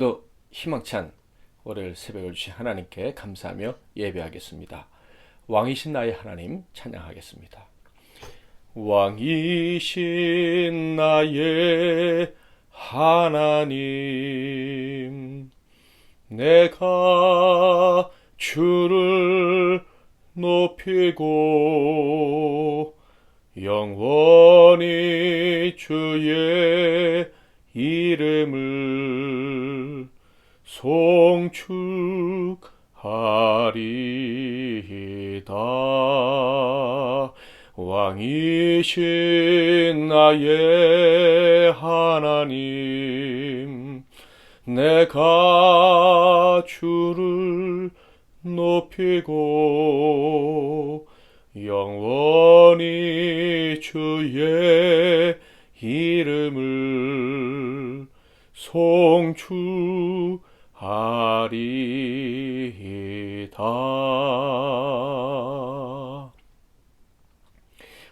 오늘도 희망찬 월요일 새벽을 주신 하나님께 감사하며 예배하겠습니다. 왕이신 나의 하나님 찬양하겠습니다. 왕이신 나의 하나님, 내가 주를 높이고 영원히 주의 이름을 송축하리이다. 왕이신 나의 하나님, 내가 주를 높이고 영원히 주의 이름을 송축하리이다.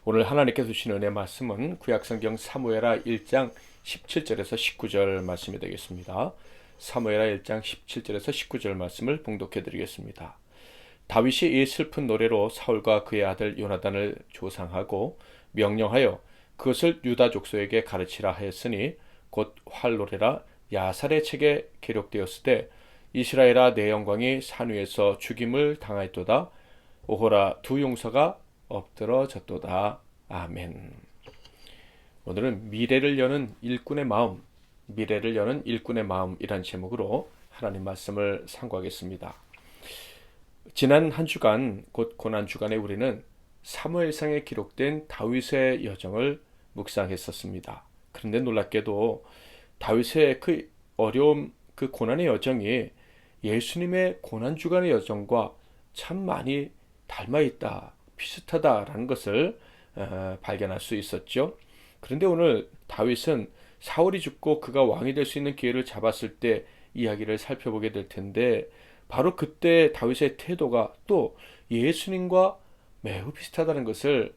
오늘 하나님께서 주신 은혜 말씀은 구약성경 사무엘하 1장 17절에서 19절 말씀이 되겠습니다. 사무엘하 1장 17절에서 19절 말씀을 봉독해 드리겠습니다. 다윗이 이 슬픈 노래로 사울과 그의 아들 요나단을 조상하고 명령하여 그것을 유다 족속에게 가르치라 하였으니 곧 활노래라 야살의 책에 기록되었을 때 이스라엘아 내 영광이 산 위에서 죽임을 당하였도다. 오호라 두 용사가 엎드러졌도다. 아멘. 오늘은 미래를 여는 일꾼의 마음, 미래를 여는 일꾼의 마음이란 제목으로 하나님 말씀을 상고하겠습니다. 지난 한 주간, 곧 고난 주간에 우리는 사무엘상에 기록된 다윗의 여정을 묵상했었습니다. 그런데 놀랍게도 다윗의 그 어려움, 그 고난의 여정이 예수님의 고난 주간의 여정과 참 많이 닮아 있다, 비슷하다라는 것을 발견할 수 있었죠. 그런데 오늘 다윗은 사울이 죽고 그가 왕이 될 수 있는 기회를 잡았을 때 이야기를 살펴보게 될 텐데, 바로 그때 다윗의 태도가 또 예수님과 매우 비슷하다는 것을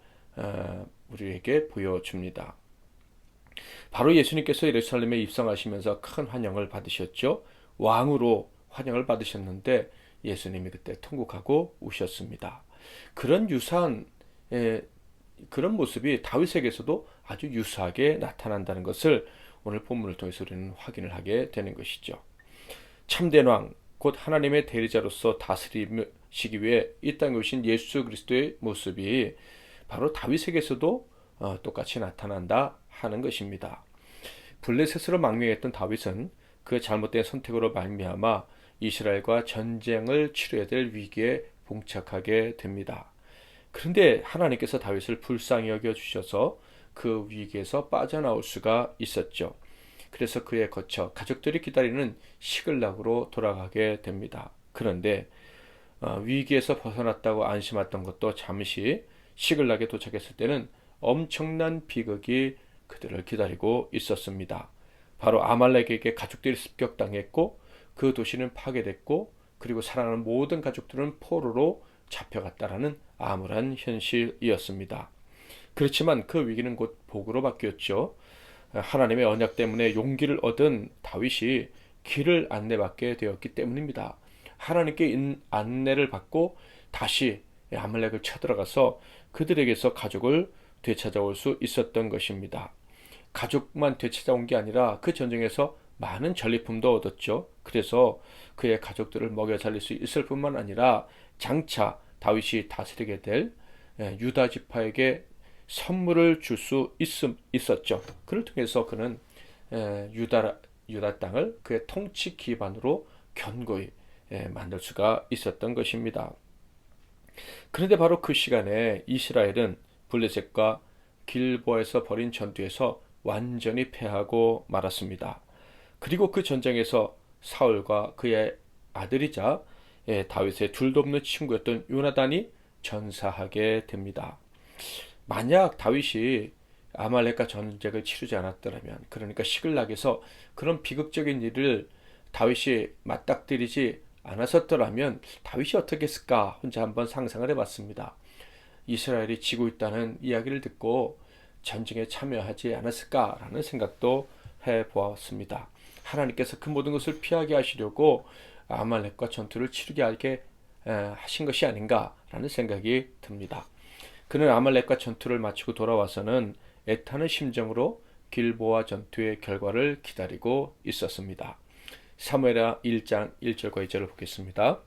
우리에게 보여줍니다. 바로 예수님께서 예루살렘에 입성하시면서 큰 환영을 받으셨죠. 왕으로 환영을 받으셨는데 예수님이 그때 통곡하고 우셨습니다. 그런 유사한 그런 모습이 다윗에게서도 아주 유사하게 나타난다는 것을 오늘 본문을 통해서 우리는 확인을 하게 되는 것이죠. 참된 왕, 곧 하나님의 대리자로서 다스리시기 위해 이 땅에 오신 예수 그리스도의 모습이 바로 다윗에게서도 똑같이 나타난다 하는 것입니다. 블레셋으로 망명했던 다윗은 그 잘못된 선택으로 말미암아 이스라엘과 전쟁을 치러야 될 위기에 봉착하게 됩니다. 그런데 하나님께서 다윗을 불쌍히 여겨 주셔서 그 위기에서 빠져나올 수가 있었죠. 그래서 그에 거쳐 가족들이 기다리는 시글락으로 돌아가게 됩니다. 그런데 위기에서 벗어났다고 안심했던 것도 잠시 시글락에 도착했을 때는 엄청난 비극이 그들을 기다리고 있었습니다. 바로 아말렉에게 가족들이 습격당했고 그 도시는 파괴됐고 그리고 사랑하는 모든 가족들은 포로로 잡혀갔다라는 암울한 현실이었습니다. 그렇지만 그 위기는 곧 복으로 바뀌었죠. 하나님의 언약 때문에 용기를 얻은 다윗이 길을 안내받게 되었기 때문입니다. 하나님께 안내를 받고 다시 아말렉을 쳐들어가서 그들에게서 가족을 되찾아올 수 있었던 것입니다. 가족만 되찾아온 게 아니라 그 전쟁에서 많은 전리품도 얻었죠. 그래서 그의 가족들을 먹여 살릴 수 있을 뿐만 아니라 장차 다윗이 다스리게 될 유다 지파에게 선물을 줄 수 있었죠. 그를 통해서 그는 유다 땅을 그의 통치 기반으로 견고히 만들 수가 있었던 것입니다. 그런데 바로 그 시간에 이스라엘은 블레셋과 길보아에서 벌인 전투에서 완전히 패하고 말았습니다. 그리고 그 전쟁에서 사울과 그의 아들이자 다윗의 둘도 없는 친구였던 요나단이 전사하게 됩니다. 만약 다윗이 아말렉과 전쟁을 치르지 않았더라면, 그러니까 시글락에서 그런 비극적인 일을 다윗이 맞닥뜨리지 않았었더라면 다윗이 어떻게 했을까 혼자 한번 상상을 해봤습니다. 이스라엘이 지고 있다는 이야기를 듣고 전쟁에 참여하지 않았을까라는 생각도 해보았습니다. 하나님께서 그 모든 것을 피하게 하시려고 아말렉과 전투를 치르게 하게 하신 것이 아닌가라는 생각이 듭니다. 그는 아말렉과 전투를 마치고 돌아와서는 애타는 심정으로 길보아 전투의 결과를 기다리고 있었습니다. 사무엘하 1장 1절과 2절을 보겠습니다.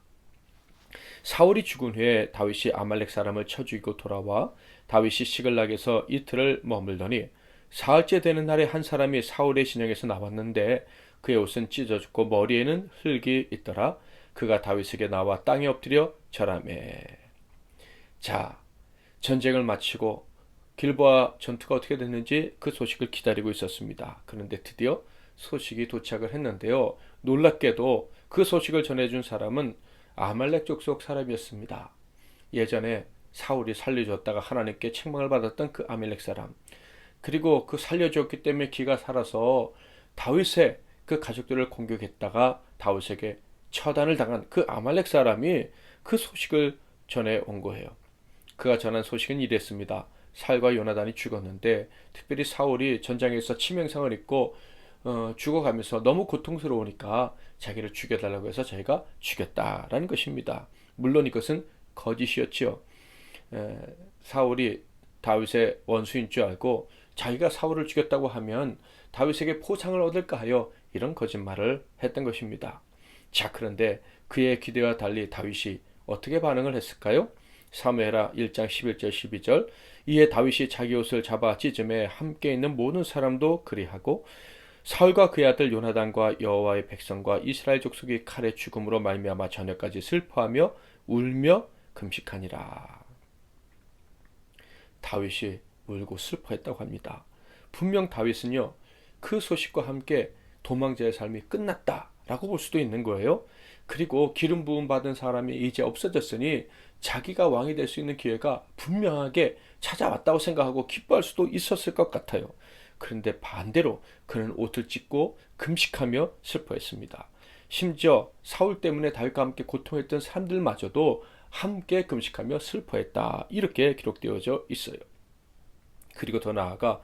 사울이 죽은 후에 다윗이 아말렉 사람을 쳐 죽이고 돌아와 다윗이 시글락에서 이틀을 머물더니 사흘째 되는 날에 한 사람이 사울의 진영에서 나왔는데 그의 옷은 찢어졌고 머리에는 흙이 있더라. 그가 다윗에게 나와 땅에 엎드려 절하매. 자, 전쟁을 마치고 길보아 전투가 어떻게 됐는지 그 소식을 기다리고 있었습니다. 그런데 드디어 소식이 도착을 했는데요. 놀랍게도 그 소식을 전해준 사람은 아말렉 족속 사람이었습니다. 예전에 사울이 살려줬다가 하나님께 책망을 받았던 그 아말렉 사람, 그리고 그 살려줬기 때문에 기가 살아서 다윗의 그 가족들을 공격했다가 다윗에게 처단을 당한 그 아말렉 사람이 그 소식을 전해 온 거예요. 그가 전한 소식은 이랬습니다. 사울과 요나단이 죽었는데 특별히 사울이 전장에서 치명상을 입고 죽어가면서 너무 고통스러우니까 자기를 죽여달라고 해서 자기가 죽였다라는 것입니다. 물론 이것은 거짓이었지요. 사울이 다윗의 원수인 줄 알고 자기가 사울을 죽였다고 하면 다윗에게 포상을 얻을까 하여 이런 거짓말을 했던 것입니다. 자, 그런데 그의 기대와 달리 다윗이 어떻게 반응을 했을까요? 사무엘하 1장 11절 12절 이에 다윗이 자기 옷을 잡아 찢음에 함께 있는 모든 사람도 그리하고 사울과 그의 아들 요나단과 여호와의 백성과 이스라엘 족속이 칼의 죽음으로 말미암아 저녁까지 슬퍼하며 울며 금식하니라. 다윗이 울고 슬퍼했다고 합니다. 분명 다윗은요, 그 소식과 함께 도망자의 삶이 끝났다라고 볼 수도 있는 거예요. 그리고 기름 부음 받은 사람이 이제 없어졌으니 자기가 왕이 될 수 있는 기회가 분명하게 찾아왔다고 생각하고 기뻐할 수도 있었을 것 같아요. 그런데 반대로 그는 옷을 찢고 금식하며 슬퍼했습니다. 심지어 사울 때문에 다윗과 함께 고통했던 사람들마저도 함께 금식하며 슬퍼했다. 이렇게 기록되어져 있어요. 그리고 더 나아가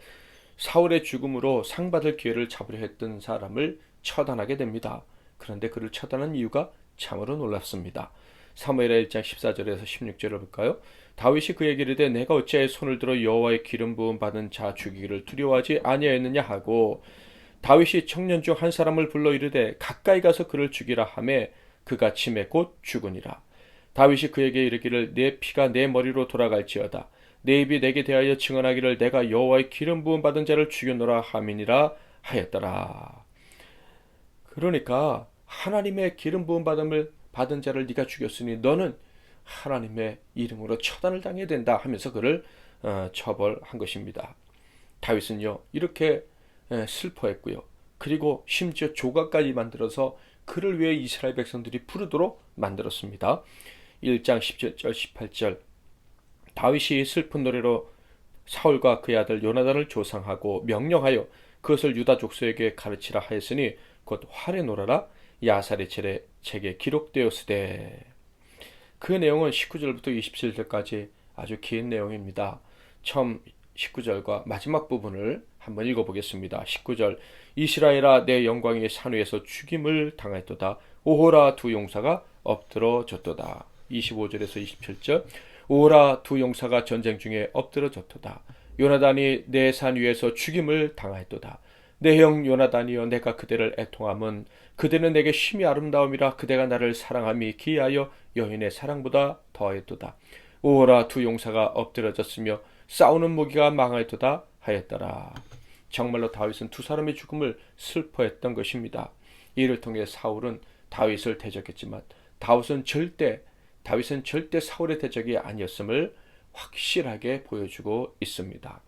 사울의 죽음으로 상 받을 기회를 잡으려 했던 사람을 처단하게 됩니다. 그런데 그를 처단한 이유가 참으로 놀랍습니다. 사무엘하 1장 14절에서 16절을 볼까요? 다윗이 그에게 이르되 내가 어찌하여 손을 들어 여호와의 기름 부음 받은 자 죽이기를 두려워하지 아니하였느냐 하고 다윗이 청년 중 한 사람을 불러 이르되 가까이 가서 그를 죽이라 하매 그가 침에 곧 죽으니라. 다윗이 그에게 이르기를 내 피가 내 머리로 돌아갈지어다. 내 입이 내게 대하여 증언하기를 내가 여호와의 기름 부음 받은 자를 죽였노라 함이니라 하였더라. 그러니까 하나님의 기름 부음 받은 자를 네가 죽였으니 너는 하나님의 이름으로 처단을 당해야 된다 하면서 그를 처벌한 것입니다. 다윗은요 이렇게 슬퍼했고요. 그리고 심지어 조각까지 만들어서 그를 위해 이스라엘 백성들이 부르도록 만들었습니다. 1장 17절 18절 다윗이 슬픈 노래로 사울과 그의 아들 요나단을 조상하고 명령하여 그것을 유다 족속에게 가르치라 하였으니 곧 활에 놀아라 야살의 책에 기록되었으되. 그 내용은 19절부터 27절까지 아주 긴 내용입니다. 처음 19절과 마지막 부분을 한번 읽어보겠습니다. 19절 이스라엘아 내 영광이 산 위에서 죽임을 당하였도다. 오호라 두 용사가 엎드러졌도다. 25절에서 27절 오호라 두 용사가 전쟁 중에 엎드러졌도다. 요나단이 내 산 위에서 죽임을 당하였도다. 내 형 요나단이여 내가 그대를 애통함은 그대는 내게 심히 아름다움이라 그대가 나를 사랑함이 기하여 여인의 사랑보다 더하였도다. 오호라 두 용사가 엎드러졌으며 싸우는 무기가 망하였도다 하였더라. 정말로 다윗은 두 사람의 죽음을 슬퍼했던 것입니다. 이를 통해 사울은 다윗을 대적했지만 다윗은 절대 사울의 대적이 아니었음을 확실하게 보여주고 있습니다.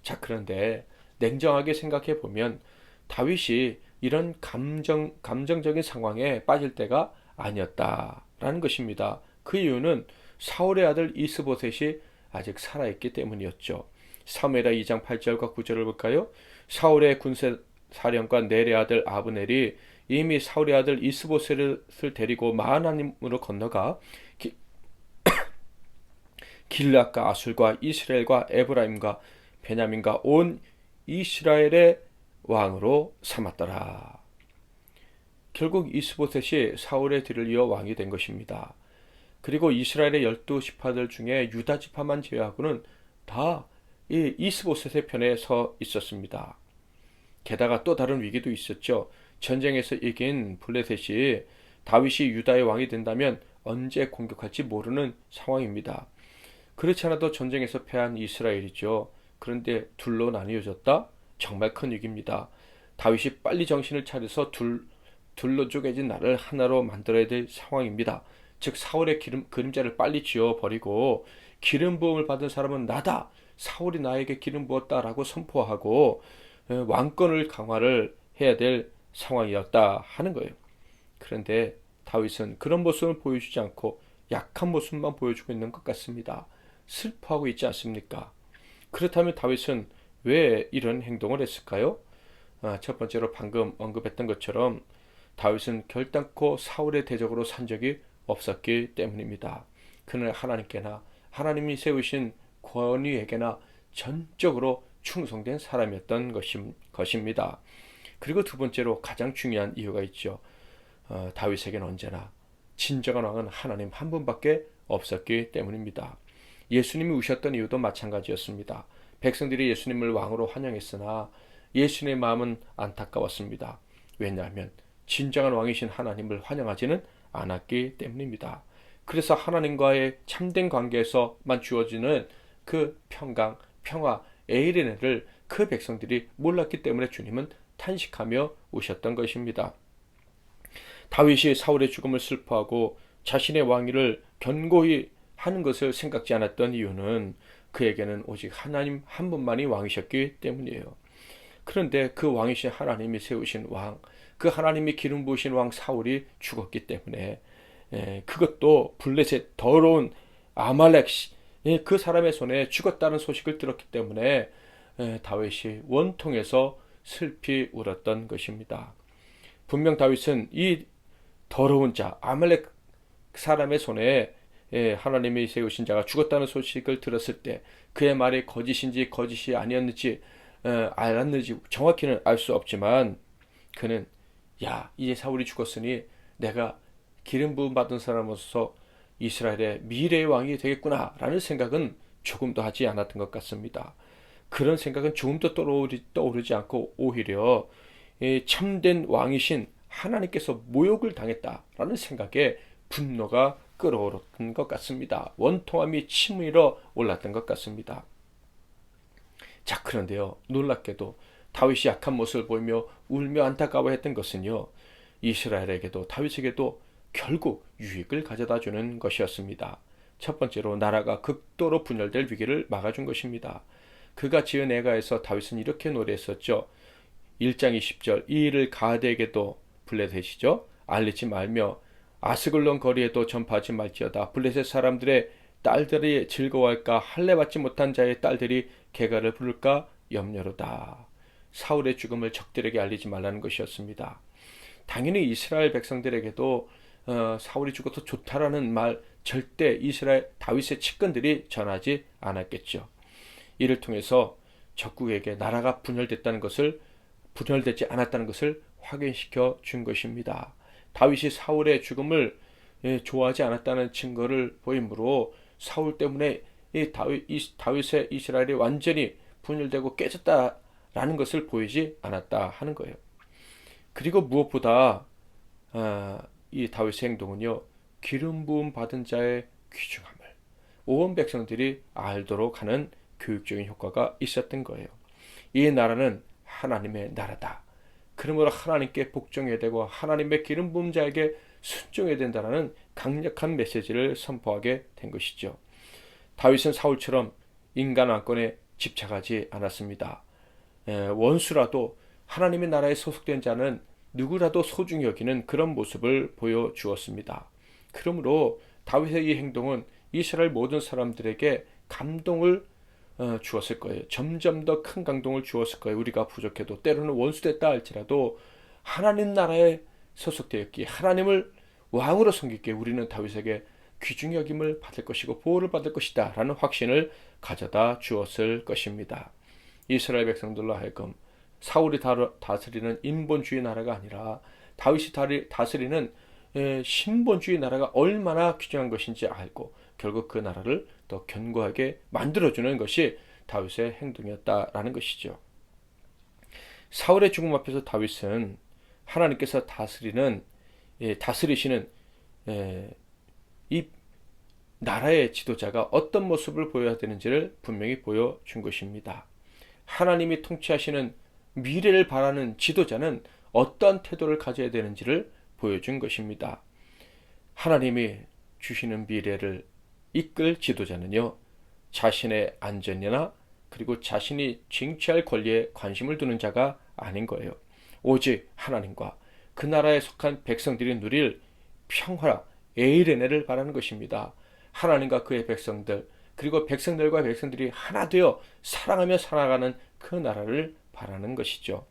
자, 그런데 냉정하게 생각해 보면 다윗이 이런 감정적인 상황에 빠질 때가 아니었다라는 것입니다. 그 이유는 사울의 아들 이스보셋이 아직 살아있기 때문이었죠. 사무엘하 2장 8절과 9절을 볼까요? 사울의 군사사령관 넬의 아들 아브넬이 이미 사울의 아들 이스보셋을 데리고 마하나임으로 건너가 길앗과 아술과 이스라엘과 에브라임과 베냐민과 온 이스라엘의 왕으로 삼았더라. 결국 이스보셋이 사울의 뒤를 이어 왕이 된 것입니다. 그리고 이스라엘의 12지파들 중에 유다 지파만 제외하고는 다 이 이스보셋의 편에 서 있었습니다. 게다가 또 다른 위기도 있었죠. 전쟁에서 이긴 블레셋이 다윗이 유다의 왕이 된다면 언제 공격할지 모르는 상황입니다. 그렇지 않아도 전쟁에서 패한 이스라엘이죠. 그런데 둘로 나뉘어졌다? 정말 큰 위기입니다. 다윗이 빨리 정신을 차려서 둘로 쪼개진 나라를 하나로 만들어야 될 상황입니다. 즉 사울의 그림자를 빨리 지워버리고 기름 부음을 받은 사람은 나다. 사울이 나에게 기름 부었다라고 선포하고 왕권을 강화를 해야 될 상황이었다 하는 거예요. 그런데 다윗은 그런 모습을 보여주지 않고 약한 모습만 보여주고 있는 것 같습니다. 슬퍼하고 있지 않습니까? 그렇다면 다윗은 왜 이런 행동을 했을까요? 첫 번째로 방금 언급했던 것처럼 다윗은 결단코 사울의 대적으로 산 적이 없었기 때문입니다. 그는 하나님께나 하나님이 세우신 권위에게나 전적으로 충성된 사람이었던 것입니다. 그리고 두 번째로 가장 중요한 이유가 있죠. 다윗에게는 언제나 진정한 왕은 하나님 한 분밖에 없었기 때문입니다. 예수님이 우셨던 이유도 마찬가지였습니다. 백성들이 예수님을 왕으로 환영했으나 예수님의 마음은 안타까웠습니다. 왜냐하면 진정한 왕이신 하나님을 환영하지는 않았기 때문입니다. 그래서 하나님과의 참된 관계에서만 주어지는 그 평강, 평화, 에이레네를 그 백성들이 몰랐기 때문에 주님은 탄식하며 오셨던 것입니다. 다윗이 사울의 죽음을 슬퍼하고 자신의 왕위를 견고히 하는 것을 생각지 않았던 이유는 그에게는 오직 하나님 한 분만이 왕이셨기 때문이에요. 그런데 그 왕이신 하나님이 세우신 왕, 그 하나님이 기름 부으신 왕 사울이 죽었기 때문에 그것도 블레셋 더러운 아말렉 그 사람의 손에 죽었다는 소식을 들었기 때문에 다윗이 원통해서 슬피 울었던 것입니다. 분명 다윗은 이 더러운 자 아말렉 사람의 손에 하나님이 세우신 자가 죽었다는 소식을 들었을 때 그의 말이 거짓인지 거짓이 아니었는지 알았는지 정확히는 알 수 없지만 그는 이제 사울이 죽었으니 내가 기름 부음 받은 사람으로서 이스라엘의 미래의 왕이 되겠구나 라는 생각은 조금도 하지 않았던 것 같습니다. 그런 생각은 조금도 떠오르지 않고 오히려 참된 왕이신 하나님께서 모욕을 당했다라는 생각에 분노가 끓어오르던 것 같습니다. 원통함이 치밀어 올랐던 것 같습니다. 자, 그런데요, 놀랍게도 다윗이 약한 모습을 보이며 울며 안타까워했던 것은요, 이스라엘에게도 다윗에게도 결국 유익을 가져다 주는 것이었습니다. 첫 번째로 나라가 극도로 분열될 위기를 막아준 것입니다. 그가 지은 애가에서 다윗은 이렇게 노래했었죠. 1장 20절 이 일을 가드에게도 블레셋이죠. 알리지 말며 아스글론 거리에도 전파하지 말지어다. 블레셋 사람들의 딸들이 즐거워할까 할례받지 못한 자의 딸들이 개가를 부를까 염려로다. 사울의 죽음을 적들에게 알리지 말라는 것이었습니다. 당연히 이스라엘 백성들에게도 사울이 죽어서 좋다라는 말 절대 이스라엘 다윗의 측근들이 전하지 않았겠죠. 이를 통해서 적국에게 나라가 분열되지 않았다는 것을 확인시켜 준 것입니다. 다윗이 사울의 죽음을 좋아하지 않았다는 증거를 보이므로 사울 때문에 다윗의 이스라엘이 완전히 분열되고 깨졌다라는 것을 보이지 않았다 하는 거예요. 그리고 무엇보다 이 다윗의 행동은요, 기름 부음 받은 자의 귀중함을 온 백성들이 알도록 하는 교육적인 효과가 있었던 거예요. 이 나라는 하나님의 나라다. 그러므로 하나님께 복종해야 되고 하나님의 기름 부은 자에게 순종해야 된다는 강력한 메시지를 선포하게 된 것이죠. 다윗은 사울처럼 인간 왕권에 집착하지 않았습니다. 원수라도 하나님의 나라에 소속된 자는 누구라도 소중히 여기는 그런 모습을 보여주었습니다. 그러므로 다윗의 이 행동은 이스라엘 모든 사람들에게 감동을 주었을 거예요. 점점 더 큰 감동을 주었을 거예요. 우리가 부족해도 때로는 원수됐다 할지라도 하나님 나라에 소속되었기에 하나님을 왕으로 섬기기에 우리는 다윗에게 귀중히 여김을 받을 것이고 보호를 받을 것이다 라는 확신을 가져다 주었을 것입니다. 이스라엘 백성들로 하여금 사울이 다스리는 인본주의 나라가 아니라 다윗이 다스리는 신본주의 나라가 얼마나 귀중한 것인지 알고 결국 그 나라를 더 견고하게 만들어주는 것이 다윗의 행동이었다라는 것이죠. 사울의 죽음 앞에서 다윗은 하나님께서 다스리시는 이 나라의 지도자가 어떤 모습을 보여야 되는지를 분명히 보여준 것입니다. 하나님이 통치하시는 미래를 바라는 지도자는 어떠한 태도를 가져야 되는지를 보여준 것입니다. 하나님이 주시는 미래를 이끌 지도자는요, 자신의 안전이나 그리고 자신이 쟁취할 권리에 관심을 두는 자가 아닌 거예요. 오직 하나님과 그 나라에 속한 백성들이 누릴 평화라 에이레네를 바라는 것입니다. 하나님과 그의 백성들, 그리고 백성들과 백성들이 하나 되어 사랑하며 살아가는 그 나라를 바라는 것이죠.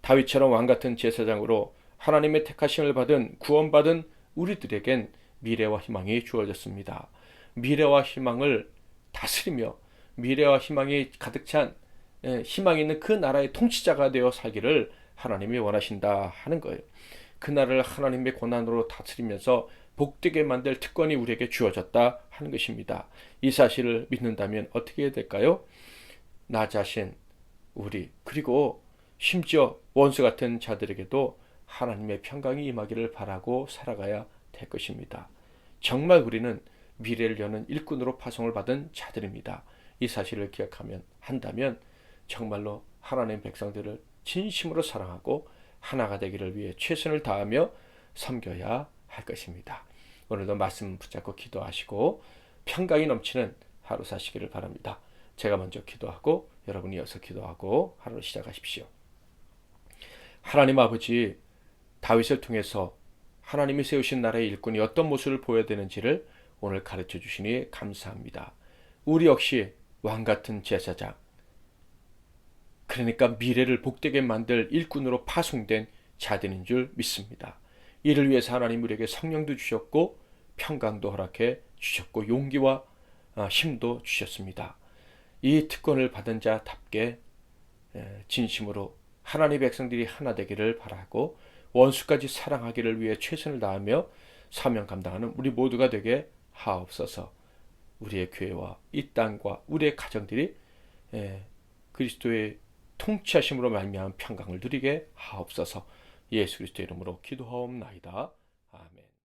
다윗처럼 왕같은 제사장으로 하나님의 택하심을 받은 구원받은 우리들에겐 미래와 희망이 주어졌습니다. 미래와 희망을 다스리며 미래와 희망이 가득 찬 희망이 있는 그 나라의 통치자가 되어 살기를 하나님이 원하신다 하는 거예요. 그 나라를 하나님의 권한으로 다스리면서 복되게 만들 특권이 우리에게 주어졌다 하는 것입니다. 이 사실을 믿는다면 어떻게 해야 될까요? 나 자신, 우리, 그리고 심지어 원수 같은 자들에게도 하나님의 평강이 임하기를 바라고 살아가야 될 것입니다. 정말 우리는 미래를 여는 일꾼으로 파송을 받은 자들입니다. 이 사실을 한다면 정말로 하나님의 백성들을 진심으로 사랑하고 하나가 되기를 위해 최선을 다하며 섬겨야 할 것입니다. 오늘도 말씀 붙잡고 기도하시고 평강이 넘치는 하루 사시기를 바랍니다. 제가 먼저 기도하고 여러분이 이어서 기도하고 하루를 시작하십시오. 하나님 아버지, 다윗을 통해서 하나님이 세우신 나라의 일꾼이 어떤 모습을 보여야 되는지를 오늘 가르쳐 주시니 감사합니다. 우리 역시 왕같은 제사장, 그러니까 미래를 복되게 만들 일꾼으로 파송된 자들인 줄 믿습니다. 이를 위해서 하나님 우리에게 성령도 주셨고 평강도 허락해 주셨고 용기와 힘도 주셨습니다. 이 특권을 받은 자답게 진심으로 하나님의 백성들이 하나 되기를 바라고 원수까지 사랑하기를 위해 최선을 다하며 사명 감당하는 우리 모두가 되게 하옵소서. 우리의 교회와 이 땅과 우리의 가정들이 그리스도의 통치하심으로 말미암은 평강을 누리게 하옵소서. 예수 그리스도의 이름으로 기도하옵나이다.